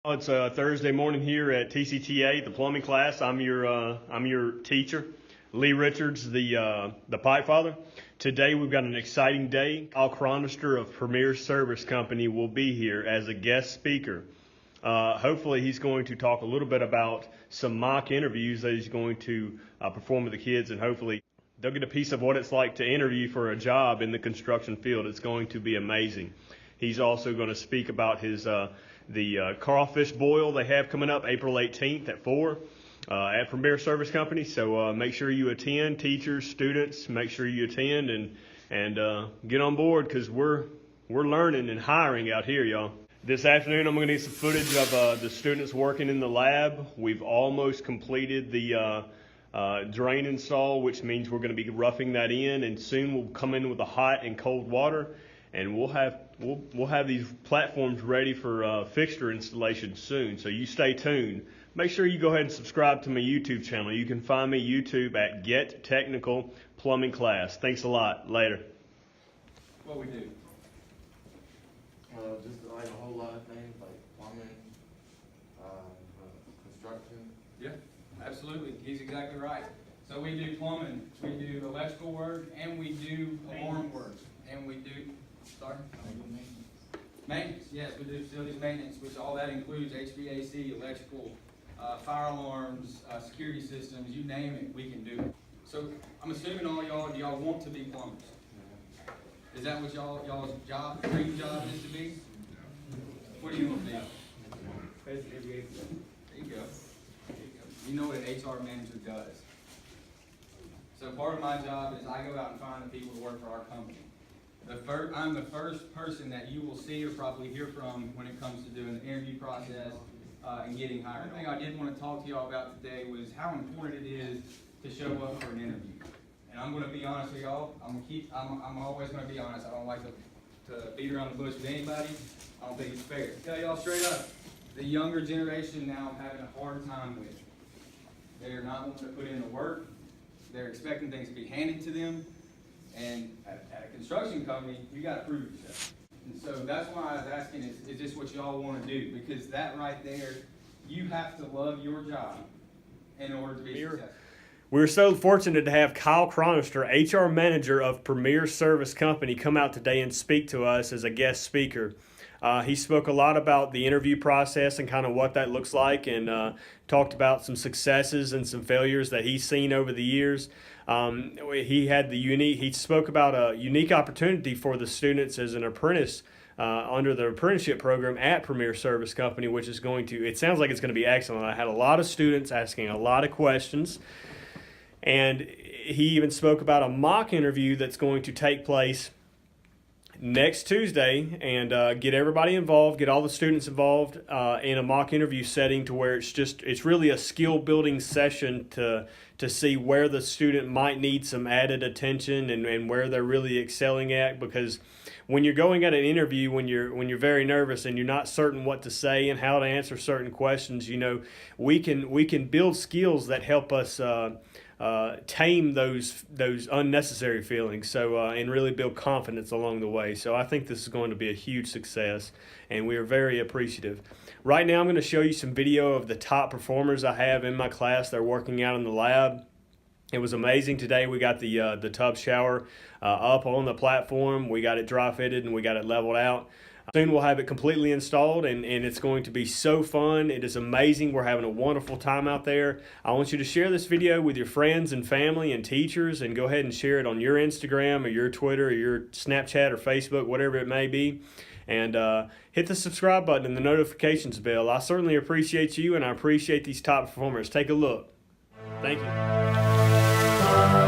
It's Thursday morning here at TCTA, the plumbing class. I'm your teacher, Lee Richards, the pipe father. Today we've got an exciting day. Chronister of Premier Service Company will be here as a guest speaker. Hopefully he's going to talk a little bit about some mock interviews that he's going to perform with the kids, and hopefully they'll get a piece of what it's like to interview for a job in the construction field. It's going to be amazing. He's also going to speak about his the crawfish boil they have coming up April 18th at 4 at Premier Service Company. So make sure you attend, teachers, students. Make sure you attend and get on board, because we're learning and hiring out here, y'all. This afternoon I'm going to need some footage of the students working in the lab. We've almost completed the drain install, which means we're going to be roughing that in, and soon we'll come in with the hot and cold water, and we'll have these platforms ready for fixture installation soon. So you stay tuned. Make sure you go ahead and subscribe to my YouTube channel. You can find me YouTube at Get Technical Plumbing Class. Thanks a lot. Later. What we do? Just like a whole lot of things like plumbing, construction. Yeah, absolutely. He's exactly right. So we do plumbing, we do electrical work, and we do alarm work, and we do, maintenance. Yes, we do facilities maintenance, which all that includes HVAC, electrical, fire alarms, security systems, you name it, we can do it. So I'm assuming all y'all want to be plumbers. Is that what y'all's job, dream job is to be? What do you want to be? There you go. You know what an HR manager does. So part of my job is I go out and find the people to work for our company. I'm the first person that you will see or probably hear from when it comes to doing the interview process and getting hired. One thing I did want to talk to y'all about today was how important it is to show up for an interview. And I'm going to be honest with y'all. I'm always going to be honest. I don't like to beat around the bush with anybody. I don't think it's fair. Tell y'all straight up, the younger generation now I'm having a hard time with. They're not wanting to put in the work. They're expecting things to be handed to them. And at a construction company, you got to prove yourself. And so that's why I was asking, is this what y'all want to do? Because that right there, you have to love your job in order to be successful. We're so fortunate to have Kyle Chronister, HR Manager of Premier Service Company, come out today and speak to us as a guest speaker. He spoke a lot about the interview process and kind of what that looks like, and talked about some successes and some failures that he's seen over the years. He spoke about a unique opportunity for the students as an apprentice under the apprenticeship program at Premier Service Company, which is it sounds like it's going to be excellent. I had a lot of students asking a lot of questions. And he even spoke about a mock interview that's going to take place next Tuesday, and get everybody involved, get all the students involved in a mock interview setting, to where it's really a skill building session to see where the student might need some added attention and where they're really excelling at. Because when you're going at an interview, when you're very nervous and you're not certain what to say and how to answer certain questions, we can build skills that help us tame those unnecessary feelings, and really build confidence along the way. So I think this is going to be a huge success, and we are very appreciative. Right now I'm going to show you some video of the top performers I have in my class. They're working out in the lab. It was amazing today. We got the tub shower up on the platform. We got it dry fitted and we got it leveled out. Soon we'll have it completely installed, and it's going to be so fun. It is amazing. We're having a wonderful time out there. I want you to share this video with your friends and family and teachers, and go ahead and share it on your Instagram or your Twitter or your Snapchat or Facebook, whatever it may be. And hit the subscribe button and the notifications bell. I certainly appreciate you, and I appreciate these top performers. Take a look. Thank you.